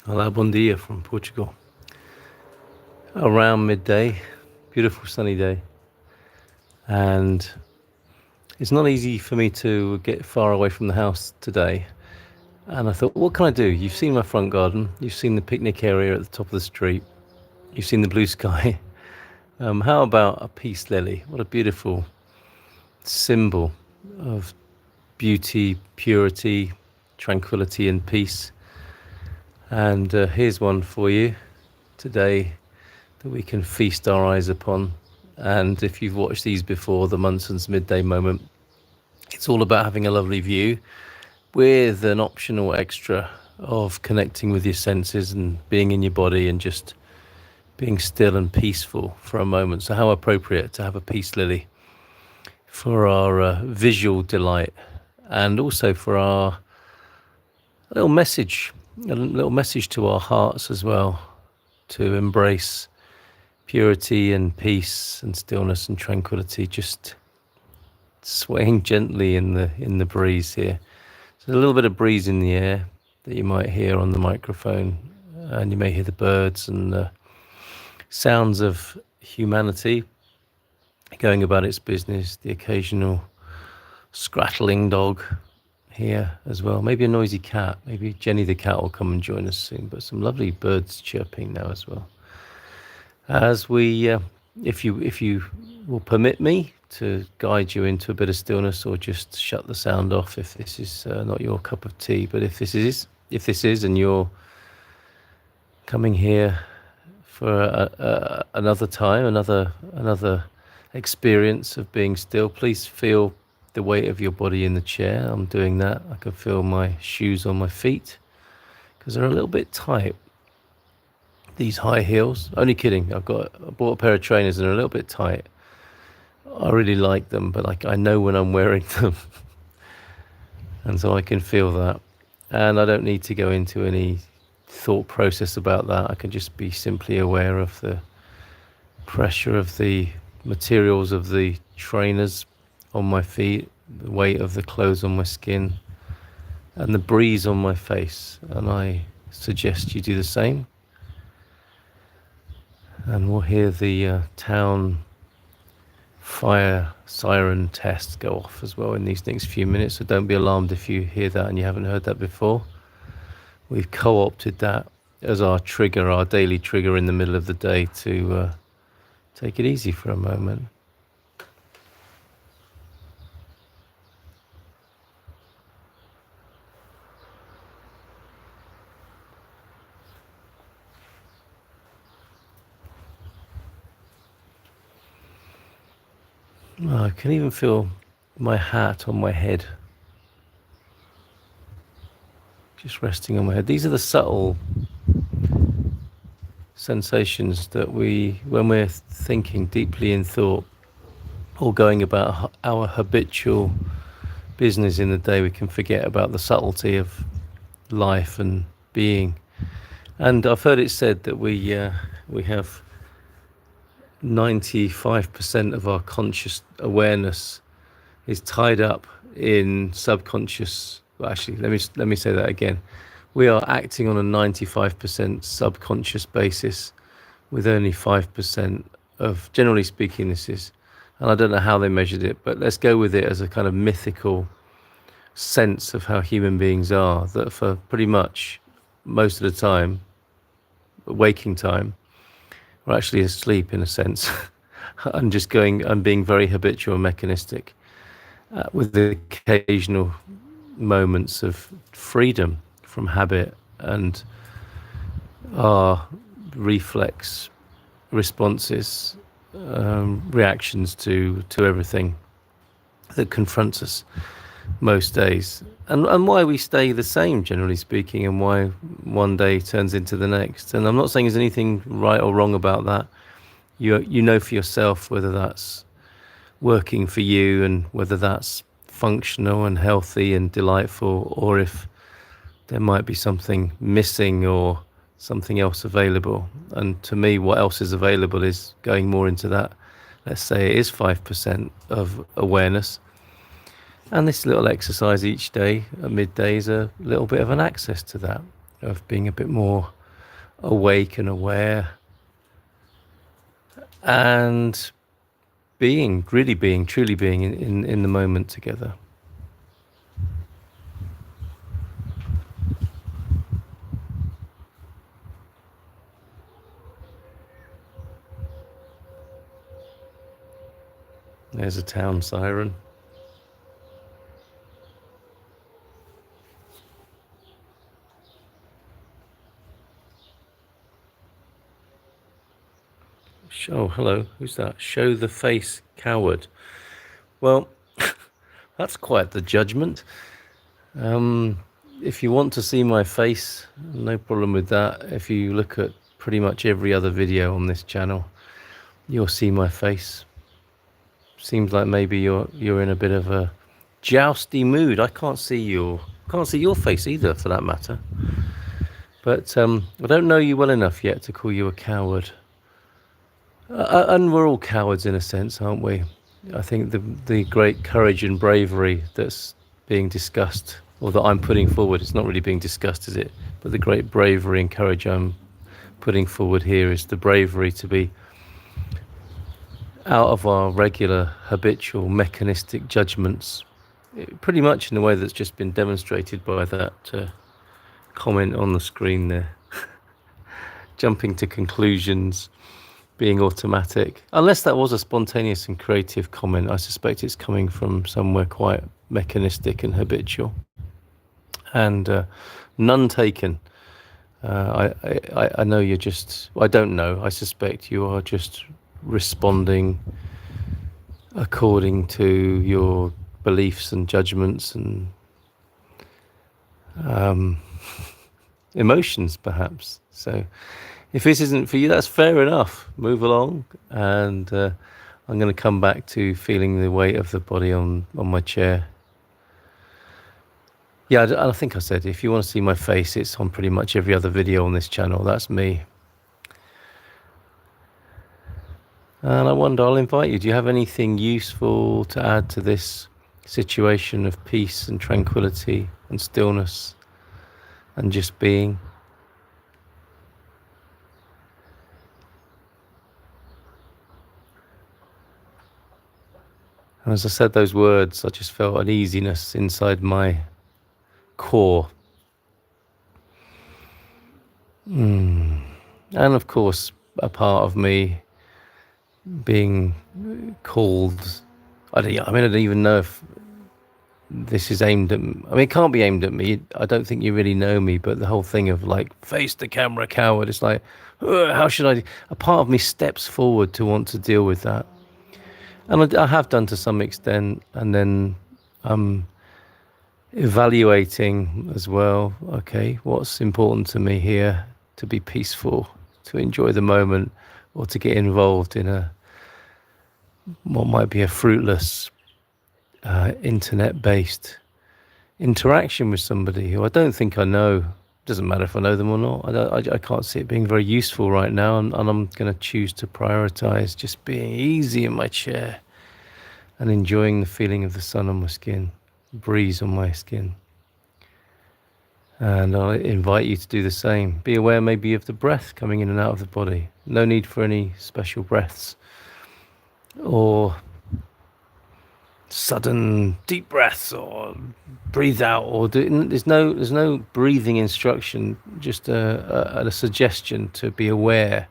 Olá, bom dia from Portugal. Around midday, beautiful sunny day. And it's not easy for me to get far away from the house today. And I thought, what can I do? You've seen my front garden, you've seen the picnic area at the top of the street, you've seen the blue sky. How about a peace lily? What a beautiful symbol of beauty, purity, tranquility, and peace. And here's one for you today that we can feast our eyes upon. And if you've watched these before, the Munson's Midday moment, it's all about having a lovely view with an optional extra of connecting with your senses and being in your body and just being still and peaceful for a moment. So how appropriate to have a peace lily for our visual delight, and also for our little message to our hearts as well, to embrace purity and peace and stillness and tranquility, just swaying gently in the breeze here. So a little bit of breeze in the air that you might hear on the microphone, and you may hear the birds and the sounds of humanity going about its business, the occasional scrattling dog here as well, maybe a noisy cat. Maybe Jenny the cat will come and join us soon, but some lovely birds chirping now as well. As we, if you will permit me to guide you into a bit of stillness, or just shut the sound off if this is not your cup of tea. But if this is, and you're coming here for another time, another experience of being still, please feel the weight of your body in the chair. I'm doing that. I can feel my shoes on my feet because they're a little bit tight. These high heels, only kidding. I bought a pair of trainers and they're a little bit tight. I really like them, but I know when I'm wearing them. And so I can feel that. And I don't need to go into any thought process about that. I can just be simply aware of the pressure of the materials of the trainers on my feet, the weight of the clothes on my skin, and the breeze on my face. And I suggest you do the same. And we'll hear the town fire siren test go off as well in these next few minutes. So don't be alarmed if you hear that and you haven't heard that before. We've co-opted that as our trigger, our daily trigger in the middle of the day to take it easy for a moment. I can even feel my hat on my head, just resting on my head. These are the subtle sensations that when we're thinking deeply in thought or going about our habitual business in the day, we can forget about the subtlety of life and being. And I've heard it said that we have 95% of our conscious awareness is tied up in subconscious. Well, actually, let me say that again. We are acting on a 95% subconscious basis, with only 5% of, generally speaking, this is, and I don't know how they measured it, but let's go with it as a kind of mythical sense of how human beings are, that for pretty much most of the time, waking time, we're actually asleep in a sense. I'm being very habitual and mechanistic, with the occasional moments of freedom from habit and our reflex responses, reactions to everything that confronts us most days, and why we stay the same, generally speaking, and why one day turns into the next. And I'm not saying there's anything right or wrong about that. You know for yourself whether that's working for you and whether that's functional and healthy and delightful, or if there might be something missing or something else available. And to me, what else is available is going more into that. Let's say it is 5% of awareness. And this little exercise each day at midday is a little bit of an access to that, of being a bit more awake and aware, and being, really being, truly being in the moment together. There's a town siren. Oh, hello. Who's that? Show the face, coward. Well, that's quite the judgment. If you want to see my face, no problem with that. If you look at pretty much every other video on this channel, you'll see my face. Seems like maybe you're in a bit of a jousty mood. I can't see your face either, for that matter. But I don't know you well enough yet to call you a coward. And we're all cowards in a sense, aren't we? I think the great courage and bravery that's being discussed, or that I'm putting forward, it's not really being discussed, is it? But the great bravery and courage I'm putting forward here is the bravery to be out of our regular, habitual, mechanistic judgments, pretty much in the way that's just been demonstrated by that comment on the screen there. Jumping to conclusions, being automatic. Unless that was a spontaneous and creative comment, I suspect it's coming from somewhere quite mechanistic and habitual. And none taken. I know you're just, I don't know, I suspect you are just responding according to your beliefs and judgments and emotions, perhaps. So if this isn't for you, that's fair enough. Move along, and I'm going to come back to feeling the weight of the body on my chair. Yeah, I think I said, if you want to see my face, it's on pretty much every other video on this channel. That's me. And I wonder, I'll invite you, do you have anything useful to add to this situation of peace and tranquility and stillness and just being? And as I said those words, I just felt an easiness inside my core. And of course, a part of me being called, I don't even know if this is aimed at, it can't be aimed at me. I don't think you really know me, but the whole thing of like, face the camera, coward, it's like, how should I, a part of me steps forward to want to deal with that. And I have done to some extent, and then I'm evaluating as well, okay, what's important to me here, to be peaceful, to enjoy the moment, or to get involved in what might be a fruitless internet-based interaction with somebody who I don't think I know. Doesn't matter if I know them or not. I can't see it being very useful right now, and I'm going to choose to prioritize just being easy in my chair and enjoying the feeling of the sun on my skin, breeze on my skin. And I invite you to do the same. Be aware maybe of the breath coming in and out of the body. No need for any special breaths or sudden deep breaths or breathe out, or there's no breathing instruction, just a suggestion to be aware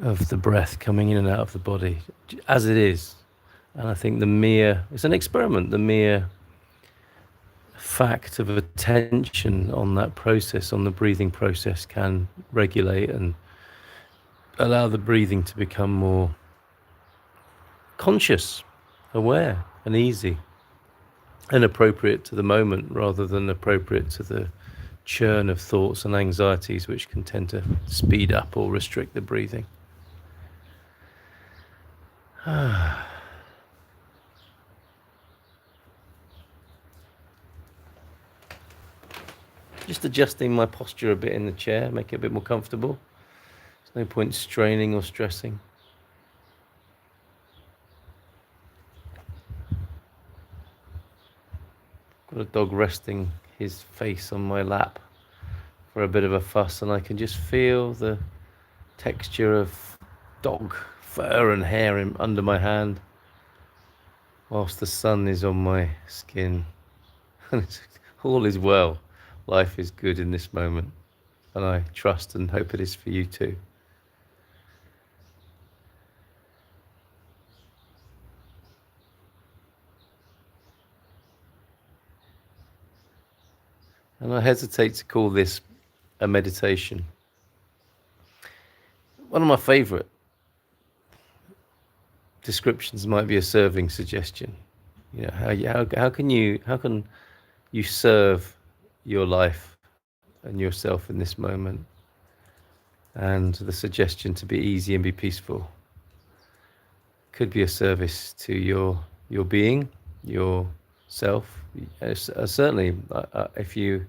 of the breath coming in and out of the body as it is. And I think it's an experiment, the mere fact of attention on that process, on the breathing process, can regulate and allow the breathing to become more conscious, aware and easy and appropriate to the moment, rather than appropriate to the churn of thoughts and anxieties which can tend to speed up or restrict the breathing. Just adjusting my posture a bit in the chair, make it a bit more comfortable. There's no point straining or stressing. Got a dog resting his face on my lap for a bit of a fuss, and I can just feel the texture of dog fur and hair under my hand whilst the sun is on my skin. All is well. Life is good in this moment, and I trust and hope it is for you too. And I hesitate to call this a meditation. One of my favourite descriptions might be a serving suggestion. You know, how can you serve your life and yourself in this moment? And the suggestion to be easy and be peaceful could be a service to your being, yourself. Certainly, if you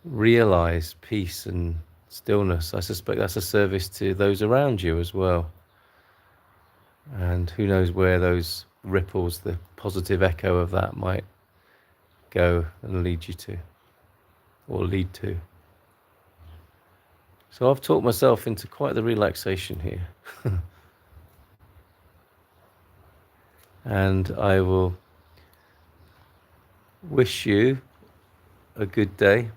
realize peace and stillness, I suspect that's a service to those around you as well. And who knows where those ripples, the positive echo of that might go and lead you to, or lead to. So I've talked myself into quite the relaxation here. And I will wish you a good day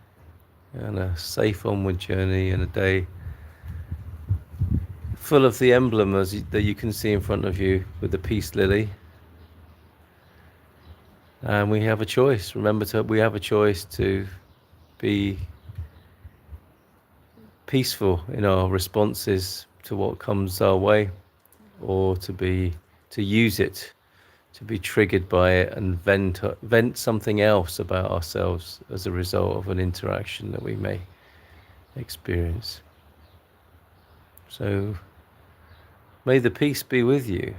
and a safe onward journey, and a day full of the emblem that you can see in front of you with the peace lily. And we have a choice. We have a choice to be peaceful in our responses to what comes our way, or to use it to be triggered by it and vent something else about ourselves as a result of an interaction that we may experience. So may the peace be with you,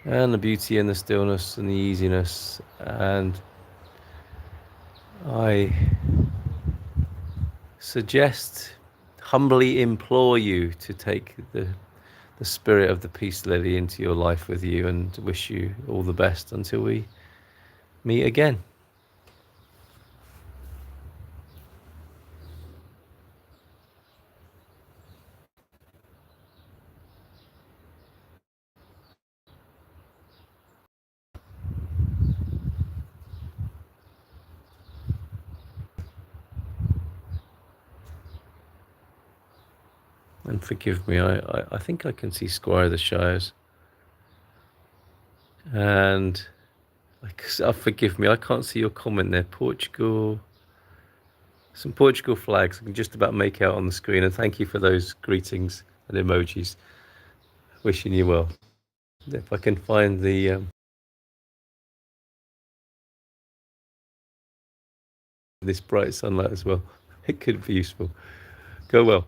and the beauty and the stillness and the easiness. And I humbly implore you to take the spirit of the peace lily into your life with you, and wish you all the best until we meet again. And forgive me, I think I can see Squire the Shires. And forgive me, I can't see your comment there. Portugal, some Portugal flags I can just about make out on the screen. And thank you for those greetings and emojis. Wishing you well. If I can find this bright sunlight as well, it could be useful. Go well.